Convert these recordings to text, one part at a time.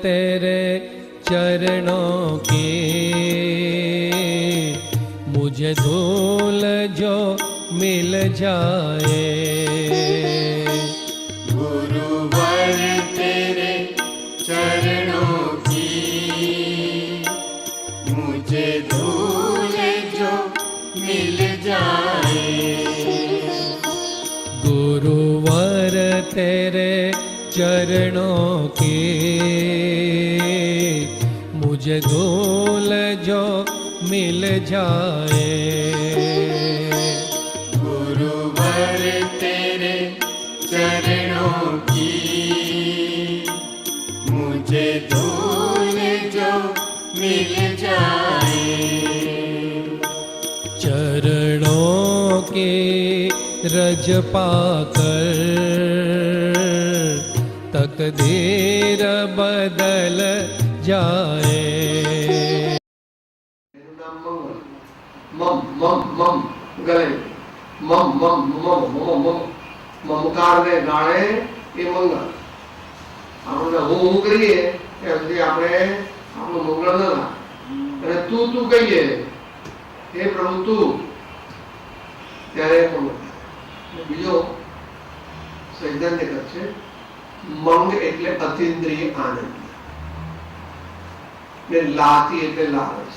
तेरे चरणों की, मुझे धूल जो मिल जाए। गुरुवर तेरे चरणों की, मुझे धूल जो मिल जाए। गुरुवर तेरे चरणों की, मुझे धूल जो मिल जाए। गुरुवर तेरे चरणों की, मुझे धूल जो मिल जाए। चरणों की रज पाकर तकदीर बदल जाए। मम मम मम गले मम मम मम मम मम મમકાર ને ગાળે એ મંગળ. આપણે હું કરીએ ત્યાં સુધી આપણે આપણું મંગળ ન થાય. અને તું તું કહીએ હે પ્રભુ તું, ત્યારે મંગળ. બીજો સૈદ્ધાંતિક છે મંગ એટલે અતિન્દ્રિય આનંદ ને લાતી એટલે લાલચ.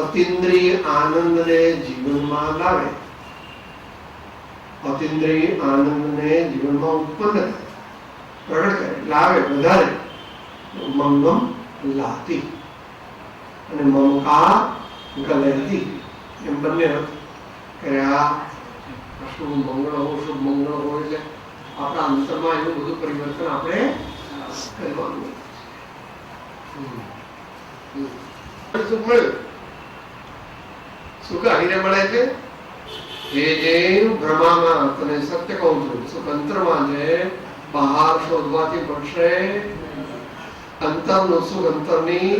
અતિન્દ્રિય આનંદ ને જીવનમાં લાવે, અતિન્દ્રિય આનંદ ને જીવનમાં ઉત્પન્ન કરે, પ્રગટ કરે, લાવે, વધારે. મંગમ લાતી અને મમકાર ગલેતી એમ બંને કર્યા. શુભ મંગળ હો, શુભ મંગળ હોય એટલે આપણા અંતરમાં એવું બધું પરિવર્તન આપણે કરવાનું. સુખ મળ્યું, સુખ આવીને મળે છે. જે બ્રહ્મામાં તને સત્ય કહું છું, સુખ અંતરમાં છે, બહાર શોધવાથી મળશે. અંતરનું સુખ અંતરની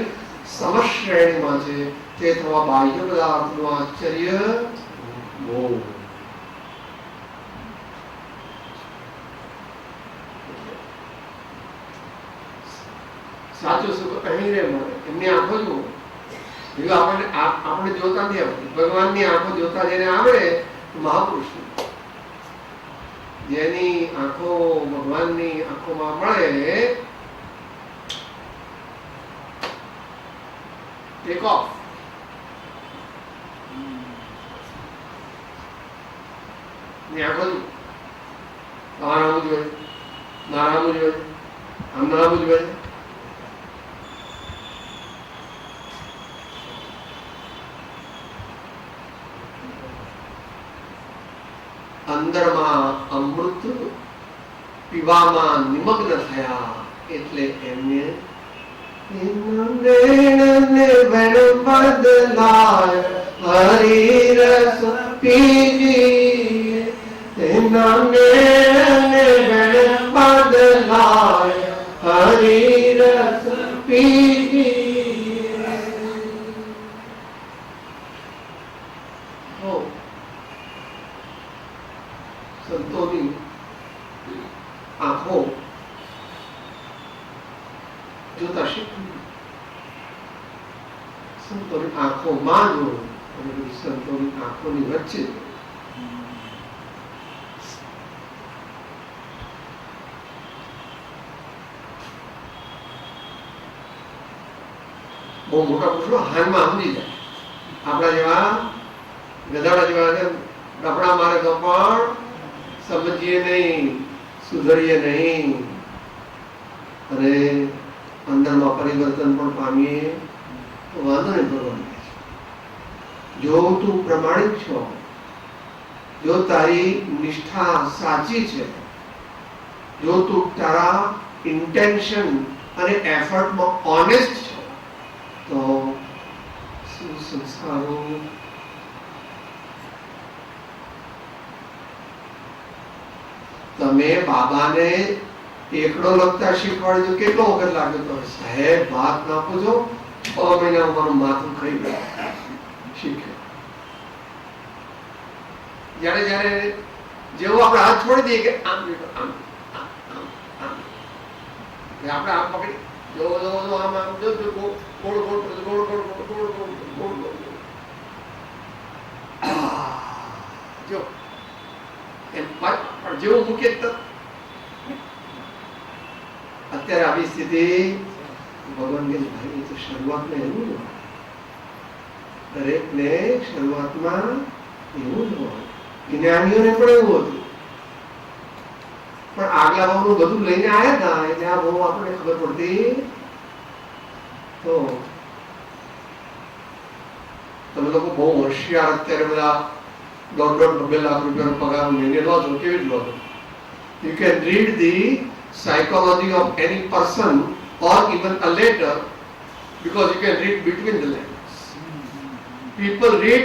સમશ્રેણીમાં છે, તે થવા બાહ્ય પદાર્થનું આશ્ચર્ય બહુ. સાચું સુખ અહીં મળે. એમની આંખો જુઓ, આપણે જોતા નથી આવતી. ભગવાનની આંખો જોતા જેને આવડે મહાપુરુષ, જેની આંખો ભગવાનની આંખોમાં મળે, ટેક ઓફ. ની આંખો જુઓ, બહાર આવવું જોઈએ, બહાર આવવું જોઈએ, આમ ના આવવું જોઈએ. અંદરમાં અમૃત પીવામાં નિમગ્ન થયા એટલે એમને બદલાય હરી રસ પીજીએ. બદલાય હરી રસ પીજીએ. સંતોની આંખો જોતા શીખવું, સંતોની આંખોમાં જોવું અને સંતોની આંખોની વચ્ચે. બહુ મોટા પુરુષો હાનમાં સમજી જાય. આપણા જેવા ગધાડા જેવા કપડા મારે તો પણ સમજીએ નહીં, સુધરીએ નહીં અને અંદરમાં પરિવર્તન પણ પામીએ તો વાંધો નહીં. ભગવાન જો તું પ્રમાણિક છો, જો તારી નિષ્ઠા સાચી છે, જો તું તારા ઇન્ટેન્શન અને એફર્ટમાં ઓનેસ્ટ છો, તો સંસ્કારો તમે બાબાને એકડો લખતા શીખવાડજો. કેટલો વખત લાગ્યો તો સાહેબ ભાત નાખો છો, 6 મહિના મારું માથું ખાઈ ગયું શીખ્યો. જ્યારે જ્યારે જેવું આપણે હાથ છોડી દઈએ કે આમ આમ આમ આમ આપણે આમ પકડી જો આમ જો ગોળ ગોળ ગોળ ગોળ ગોળ ગોળ ગોળ ગોળ જો એમ પણ જેવું મૂકે અત્યારે આવી સ્થિતિ ભગવાન કે ભાઈ તો શરૂઆતમાં એવું જ હોય, દરેકને શરૂઆતમાં એવું જ હોય. જ્ઞાનીઓને પણ એવું હતું, પણ આગલા ભાવનું બધું લઈને આવ્યા હતા એટલે આ ભાવ આપણને ખબર પડતી. તો તમે લોકો બહુ હોશિયાર અત્યારે બધા 1.5-2 લાખ રૂપિયાનો પગાર મહિને લો છો, કેવી રીતે લો છો? You can read the psychology of any person or even a letter because you can read between the lines. People read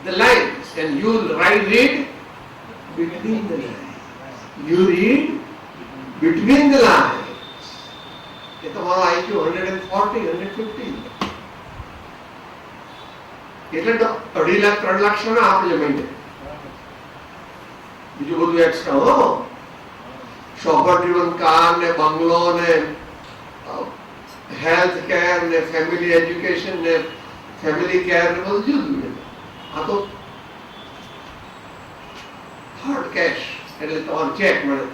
the lines and you read between the lines. You read between the lines. ये तुम्हारा IQ 140, 150. એટલે તો 2.5 લાખ 3 લાખ શું ના આપણે મહિને, બીજું બધું એક્સ્ટ્રા. હો શોપર ડ્રીવન કાર ને બંગલો ને હેલ્થ કેર ને ફેમિલી એજ્યુકેશન ને ફેમિલી કેર ને બધું જુદું. આ તો હાર્ડ કેશ એટલે તમારું ચેક મળે,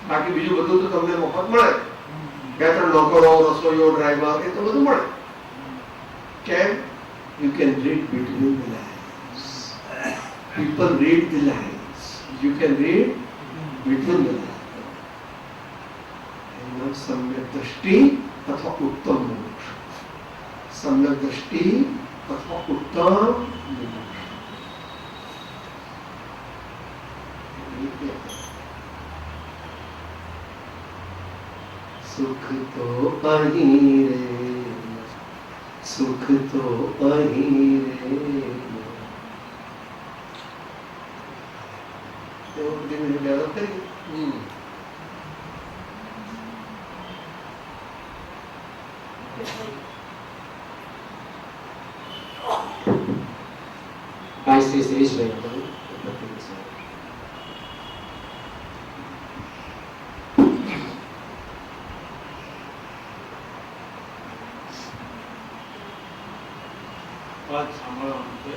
બાકી બીજું બધું તો તમને મફત મળે. 2-3 નોકરો, રસોઈયો, ડ્રાઈવર એ તો બધું મળે. કેમ? You can read between the lines. People read the lines. You can read between the lines. सम्यक दृष्टि अथवा उत्तम मोक्ष. सम्यक दृष्टि अथवा उत्तम मोक्ष. सुख तो अहीं रे, सुख तो अहीं रे. तो दिन डेवलप करिए. 22-23 ભાઈ વાત સાંભળવાનું છે.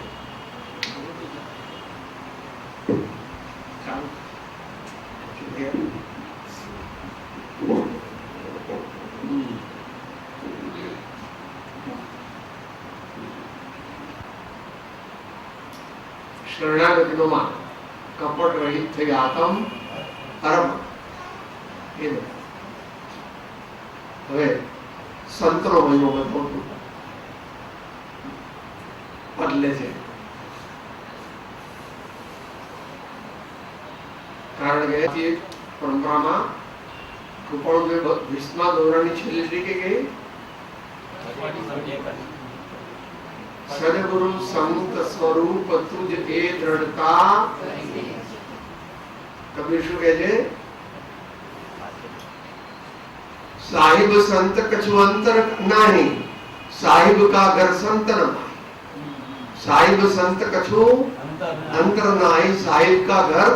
શરણાગતિનો માર્ગ, કપટ રહિત થઈ આતમ અરમ. એ હવે સંતનો મહિમો બધો બદલે છે. કારણ કે પરંપરામાં કૃપાળુ ભીષ્મા દોરાની છેલ્લી શ્રી કે સદગુરુ સંત સ્વરૂપ તુજ એ દ્રઢતા. કબીર શું કહે છે? સાહિબ સંત કछु અંતર નહીં, સાહિબ કા ઘર સંતન. સાહિબ સંત કछु અંતર નહીં, સાહિબ કા ઘર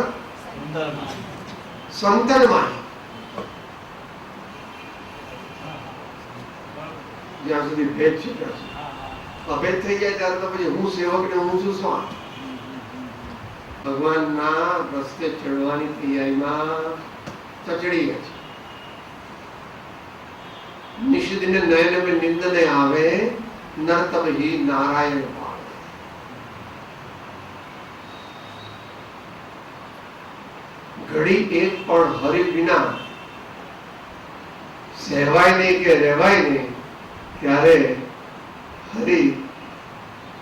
સંતન માં. જ્યાં સુધી ભેદ છે ત્યાં સુધી. અભેદ થઈ જાય ત્યારે તો પછી હું સેવક ને હું છું સ્વામ. ભગવાનના રસ્તે ચડવાની તૈયારીમાં ચચડી ગયા છે. નિષિદ્ધને નયન में નિંદને આવે, નર્તમ ही નારાયણ પાવે. ઘડી એક પણ હરિ વિના સહેવાય નહીં કે રહેવાય નહીં, ત્યારે હરિ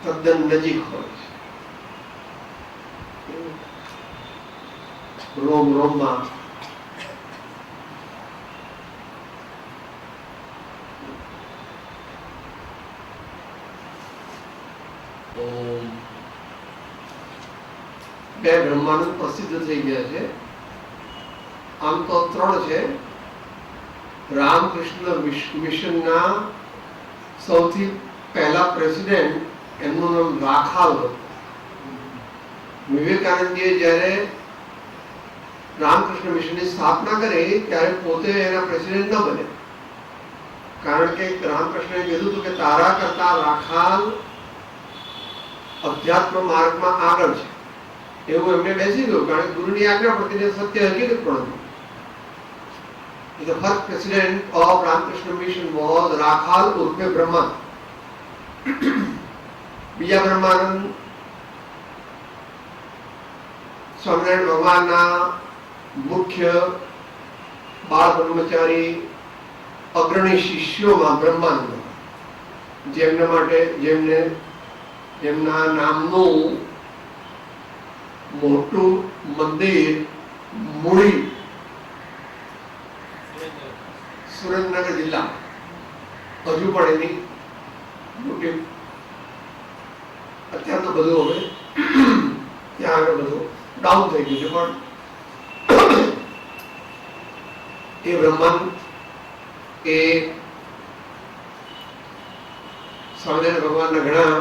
તદ્દન નજીક હોય છે. રોમ રોમમાં બે બ્રહ્માનંદ પ્રસિદ્ધ થઈ ગયા છે. આમ તો 3 છે. રામકૃષ્ણ મિશનના સૌથી પહેલા પ્રેસિડેન્ટ, એમનું નામ રાખાલ હતું. વિવેકાનંદજીએ જ્યારે રામકૃષ્ણ મિશનની સ્થાપના કરી ત્યારે પોતે એના પ્રેસિડેન્ટ ન બન્યા. કારણ કે રામકૃષ્ણએ કીધું હતું કે તારા કરતા રાખાલ અધ્યાત્મ માર્ગમાં આગળ છે એવું એમને બેસી ગયું, કારણ કે ગુરુની આજ્ઞા પડતી સત્ય હકીકત પણ હતું. The first president of Ramakrishna Mission was Rakhal Urfe Brahman. બીજા બ્રહ્માનંદ સ્વામિનારાયણ ભગવાનના મુખ્ય બાળ બ્રહ્મચારી અગ્રણી શિષ્યોમાં બ્રહ્માનંદ, જેમના માટે જેમના નામનું મોટું મંદિર મૂળી સુરેન્દ્રનગર જિલ્લા હજુ પણ એની મોટી, અત્યારે તો બધું હવે ત્યાં આગળ બધું ડાઉન થઈ ગયું છે, પણ એ બ્રહ્માંડ એ સ્વામિનારાયણ ભગવાનના ઘણા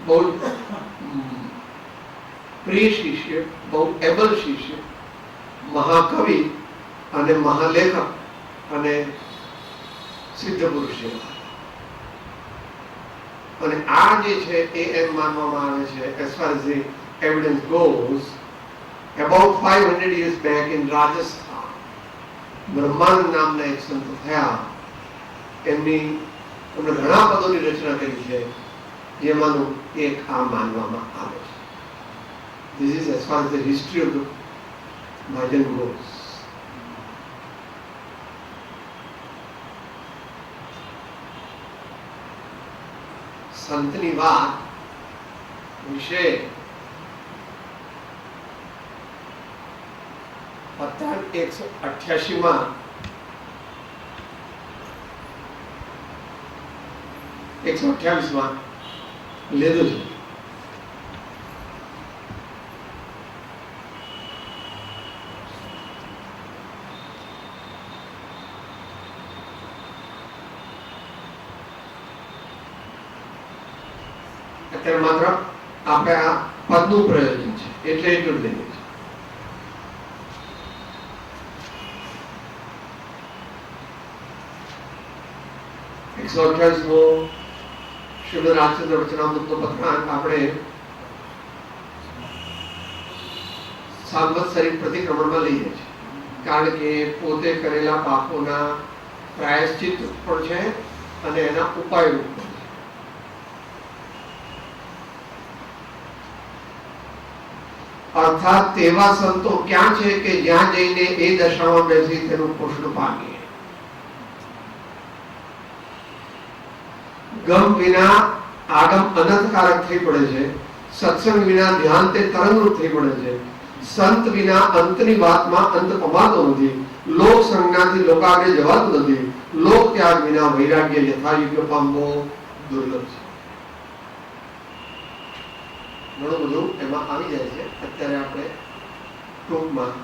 બહુ પ્રિય શિષ્ય, બહુ એબલ શિષ્ય, મહાકવિ અને મહાલેખક અને સિદ્ધ પુરુષ છે. અને આ જે છે એ એમ માનવામાં આવે છે, as far as the evidence goes, about 500 years back in Rajasthan, Brahmanand નામના એક સંત થયા. એમણે ઘણા પદોની રચના કરી છે, જેમાંનું એક આ માનવામાં આવે છે. This is as far as the history of the bhajan goes. સંતની વાત વિશે અત્યારે 188માં લીધું છે. અત્યારે માત્ર આપણે આ પદનું પ્રયોજન છે એટલે એટલું જ લઈએ છીએ. 128મો શ્રીમદ રાજચંદ્ર વચનામૃતનો પત્રાંક આપણે સાંવત્સરિક પ્રતિક્રમણમાં લઈએ છીએ, કારણ કે પોતે કરેલા પાપોના પ્રાયશ્ચિત પણ છે અને એના ઉપાયો પણ છે. અર્થાત તેવા સંતો ક્યાં છે કે જ્યાં જઈને એ દશામાં બેસી તેનું પોષણ પામીએ. ગમ વિના આગમ અનંતકારક થઈ પડે છે, સત્સંગ વિના ધ્યાન તે તરંગરૂપ થઈ પડે છે, સંત વિના અંતની વાતમાં અંત પમાતો નથી, લોક સંજ્ઞાથી લોકાગ્રે જવાતું નથી, લોક ત્યાગ વિના વૈરાગ્ય યથાયોગ્ય પામવો દુર્લભ છે. ઘણું બધું એમાં આવી જાય છે. અત્યારે આપણે ટૂંકમાં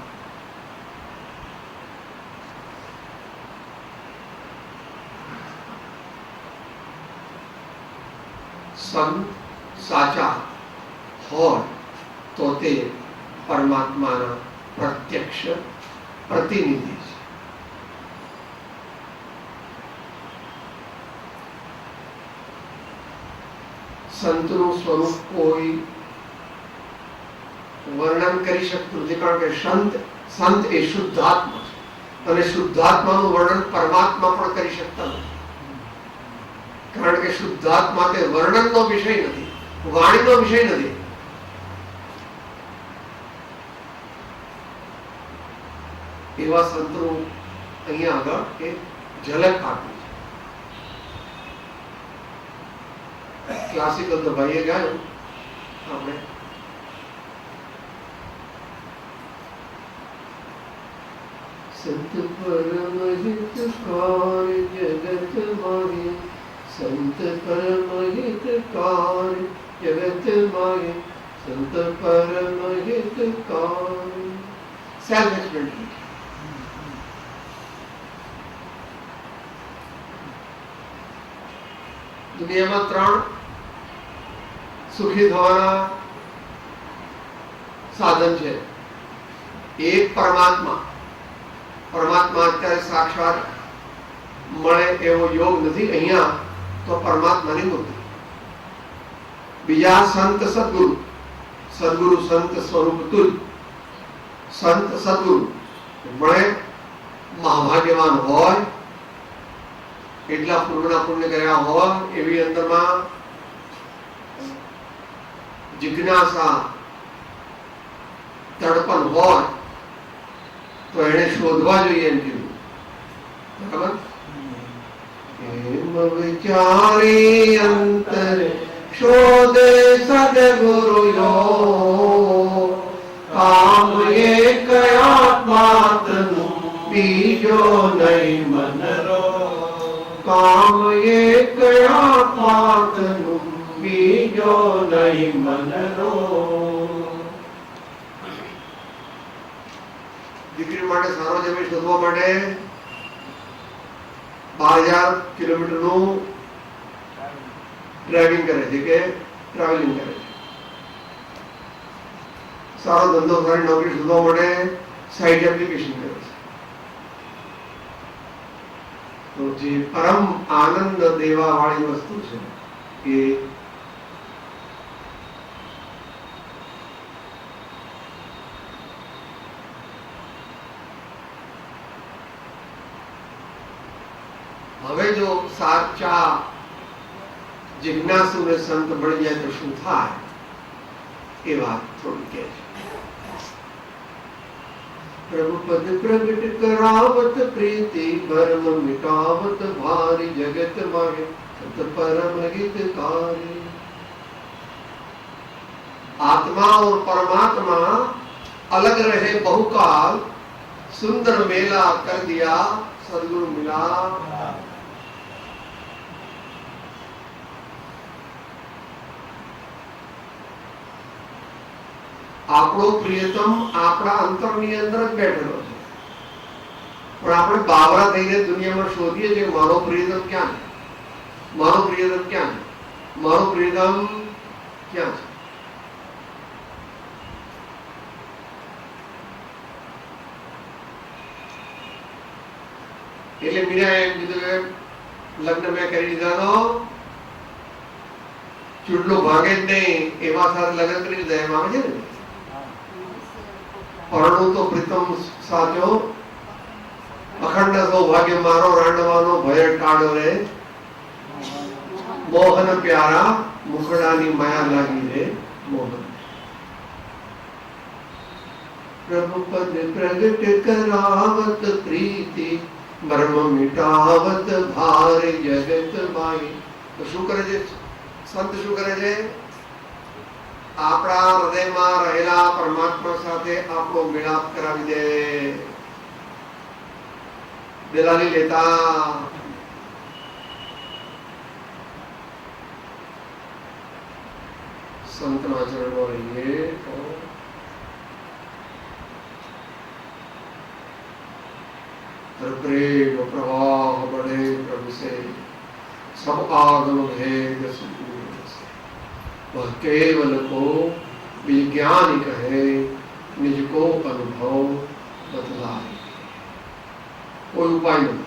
સંત સાચા હોય તો તે પરમાત્માના પ્રત્યક્ષ પ્રતિનિધિ છે. સંતનું સ્વરૂપ કોઈ વર્ણન કરી શકતું નથી, કારણ કે સંત એ શુદ્ધાત્મા છે અને શુદ્ધાત્માનું વર્ણન પરમાત્મા પણ કરી શકતા નથી, કારણ કે શુદ્ધાત્મા તે વર્ણનનો વિષય નથી, વાણીનો વિષય નથી. એવા સંતનું અહીંયા આગળ એક ઝલક આપી છે. ક્લાસિકલ તો ભાઈએ ગાયું, આપણે સંત પરમ હિતકાર જગત માહી, સંત પરમ હિતકાર જગત માહી, સંત પરમ હિતકાર. Self explanatory. દુનિયામાં 3 સુખી થવાના સાધન છે. એક પરમાત્મા અત્યારે સાક્ષાત મળે એવો યોગ નથી અહીંયા તો પરમાત્માની મૂર્તિ. બીજા સંત સદગુરુ, સદગુરુ સંત સ્વરૂપ તુલ, સંત સદગુરુ મળે મહાભાગ્યવાન હોય, એટલા પૂર્ણના પુણ્ય કર્યા હોય, એવી અંદરમાં જિજ્ઞાસા તડપણ હોય તો એને શોધવા જોઈએ એમ કીધું. બરાબર? એમ વિચારી અંતરે શોધે સદગુરુ યો, કામ એક આત્માનું બીજો નહીં મનરો, કામ એક આત્માનું બીજો નહીં મનરો. દીકરી માટે સારો જમીન શોધવા માટે 12,000 કિલોમીટરનું ડ્રાઇવિંગ કરે છે કે ટ્રાવેલિંગ કરે છે. સારો ધંધો, સારી નોકરી શોધવા માટે સાઇટ એપ્લિકેશન કરે છે. તો જે પરમ આનંદ દેવા વાળી વસ્તુ છે એ હવે જો સાચા જિજ્ઞાસુ ને સંત મળી જાય તો શું થાય એ વાત થોડી કે છે. પ્રભુ પદ પ્રગટ કરાવત પ્રીતિ ભરમ મિટાવત ભારી જગત માહે સત પરમ હિતकारी. आत्मा और परमात्मा अलग रहे बहुकाल, सुंदर मेला कर दिया सदगुरु मिला. આપણો પ્રિયતમ આપણા અંતરની અંદર જ બેઠેલો છે, પણ આપણે બાવરા થઈને દુનિયામાં શોધીએ છીએ મારો પ્રિયતમ ક્યાં છે, મારો પ્રિયતમ ક્યાં છે, મારો પ્રિયતમ ક્યાં છે. એટલે મીરા એમ કીધું કે લગ્ન મેં કરી દીધા તો ચૂડલો ભાગે જ નહીં એવા સાથે લગ્ન કરી દીધા એમ આવે છે ને. પરણું તો પ્રીતમ સાચો, અખંડ સૌભાગ્ય મારો, રાંડવાનો ભય ટાળો રે, મોહન પ્યારા મુખડાની માયા લાગી રે મોહન. પ્રભુ પદ પ્રગટ કરાવત પ્રીતિ મર્મ મિટાવત ભાર જગત માહી. તો શું કરે છે સંત, શું કરે છે? આપણા હૃદયમાં રહેલા પરમાત્મા સાથે આપણો મિલાપ કરાવી દે. દલાલી લેતા સંતના ચરણમાં રહીએ તો प्रेम प्रवाह बढ़े प्रभु से, सब आगम भेद सुदूर से. वह केवल को विज्ञान कहे, निज को अनुभव बतलाए. कोई उपाय नहीं.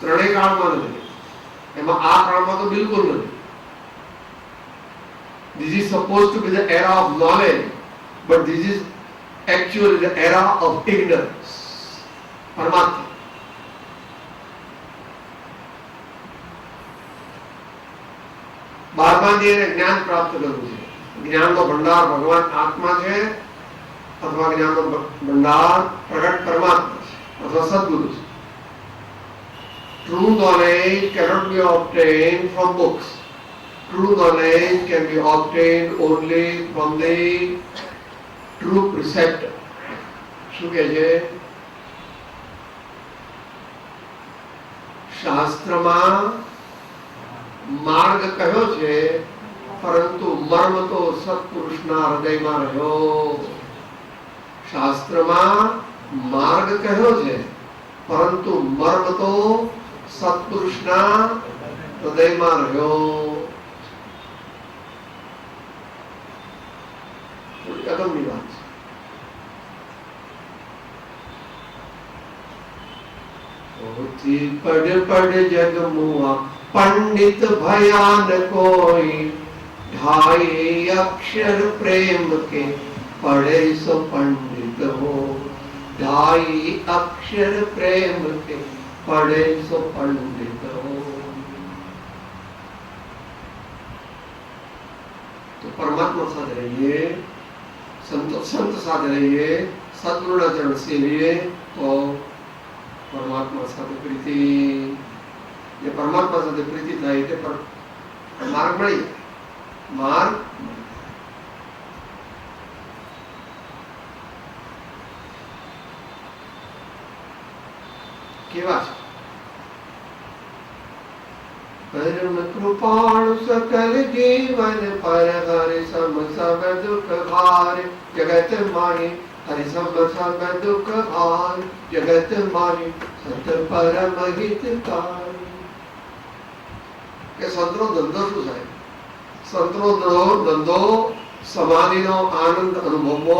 ત્રણેય કાળમાં નથી, એમાં આ કાળમાં તો બિલકુલ નથી. This is supposed to be the era of knowledge, but this is actually the era of ignorance. પરમાત્મા બારમાથી એને જ્ઞાન પ્રાપ્ત કરવું છે. જ્ઞાનનો ભંડાર ભગવાન આત્મા છે અથવા જ્ઞાનનો ભંડાર પ્રગટ પરમાત્મા છે અથવા સદગુરુ છે. True knowledge cannot be obtained from books. True knowledge can be obtained only from the true preceptor. શું કહે છે? શાસ્ત્રમાં માર્ગ કયો છે, પરંતુ મર્મ તો સત્પુરુષના હૃદયમાં રહ્યો. શાસ્ત્રમાં માર્ગ કયો છે, પરંતુ મર્મ તો સત્પુરુષના હૃદયમાં રહ્યો. થોડી અગમની વાત છે. पोथी पढ़ पढ़ जग मुआ पंडित भयान कोई, ढाई अक्षर प्रेम के पढ़े सो पंडित हो, ढाई अक्षर प्रेम के पढ़े सो पंडित हो। तो परमात्मा साथ रहिए, संत साथ रहिए, सद्गुण चरण सेविए, तो परमात्मा साथ प्रीति, ये परमात्मा साथ प्रीति થાય તે પર માર્ગ મળી જાય। માર્ગ કેવા છે? परम कृपाणु सकल जीवन पर, हरि सम सब दुख भार जगत माही, हरि सम सब दुख भार जगत माही, सत परम हितकारी। કે સંતનો ધંધો શું થાય? સંતનો ધંધો સમાધિનો આનંદ અનુભવવો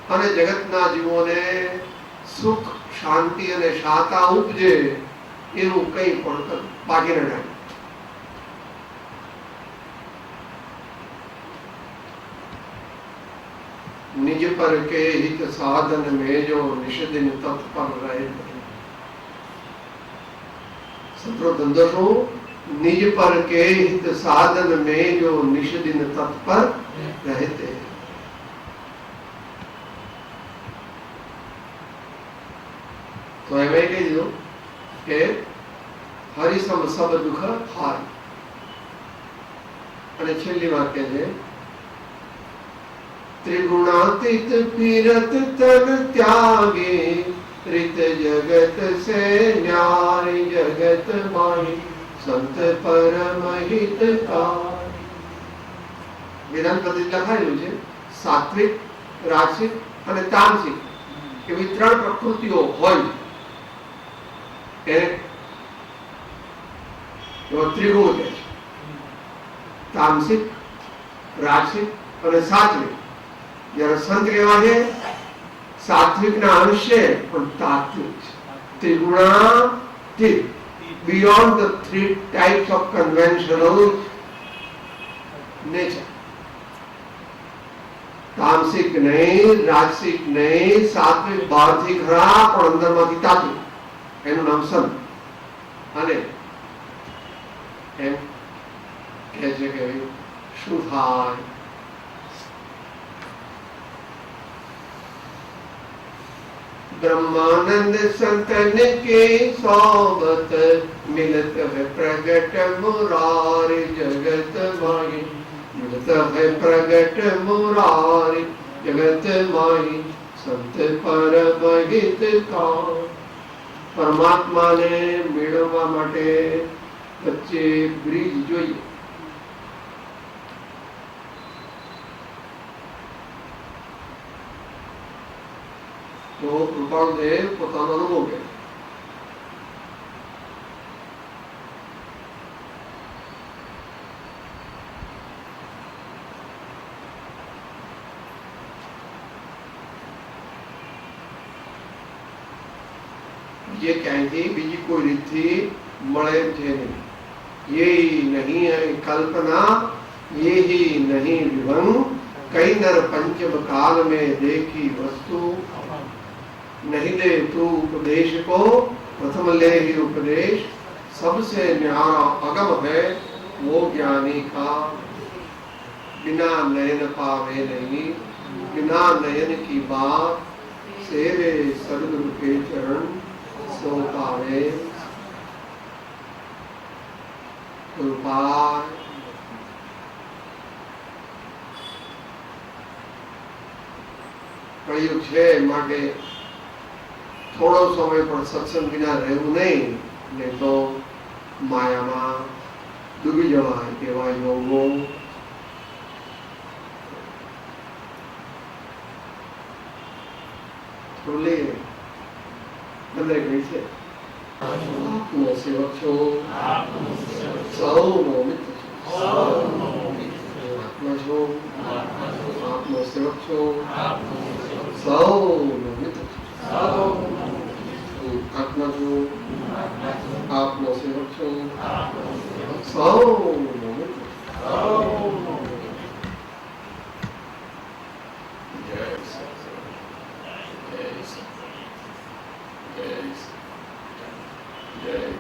અને જગતના જીવોને સુખ શાંતિ અને શાતા ઉપજે એવું કંઈ પણ બાકી ન રહે। निज पर के हित साधन में जो निश दिन तत्पर रहे। संतो धंधो शू? निज पर के हित साधन में जो निश दिन तत्पर रहते। तो एवं कही दो के हरि सम सब दुख हार। અને છેલ્લી વાક્ય છે त्रिगुणातीत पीरत तन त्यागे, रित जगत से न्यारी जगत माही, संत परम हितकारी। વેદાંત પદ્ધતિ લખાયેલું છે સાત્વિક, રાજસિક અને તામસિક એવી ત્રણ પ્રકૃતિઓ હોય એને ત્રિગુણ કહે છે। તામસિક, રાજસિક અને સાત્વિક। જ્યારે સંત કહેવા છે સાત્વિક ના અંશ છે પણ તાત્વિક છે। ત્રિગુણાતીત, beyond the three types of conventional nature। તામસિક નહીં, રાજસિક નહીં, સાત્વિક બહારથી ખરા પણ અંદરમાંથી તાત્વિક, એનું નામ સંત। અને એમ કહે છે કે શું થાય? ब्रह्मानंद संतन के सोबत, मिलत है प्रगट मुरारी जगत माही, मिलत है प्रगट मुरारी जगत माही, संत परम हितकारी। परमात्मा ने मेळववा माटे वच्चे ब्रिज જોઈએ। तो કૃપાળુદેવ પોતાનો અનુભવ કહે। ये ક્યાંયથી બીજી કોઈ રીતથી મળે છે નહીં। ये नहीं है कल्पना, ये ही नहीं विभंग, कई नर पंचम काल में देखी वस्तु, नहीं दे तू उपदेश को प्रथम ले ही उपदेश, सबसे न्यारा अगम है वो ज्ञानी का, बिना नयन पावे नहीं, बिना नयन की बात, सेवे सद्गुरु के चरण सो पावे। उपाय કળિયુગ છે માટે થોડો સમય પણ સત્સંગ વિના રહેવું નહીં, નહીં તો માયામાં ડૂબી જવાય એવા યોગો થોડે બંધ ગઈ છે। આપનો સેવક છો, સૌનો મિત્ર છો, આત્મા છો, આપનો સેવક છો, સૌનો મિત્ર છો, આત્મા છો। આપનો સેવક છું. સૌ જય સત્સંગ. જય સત્સંગ. જય સત્સંગ. જય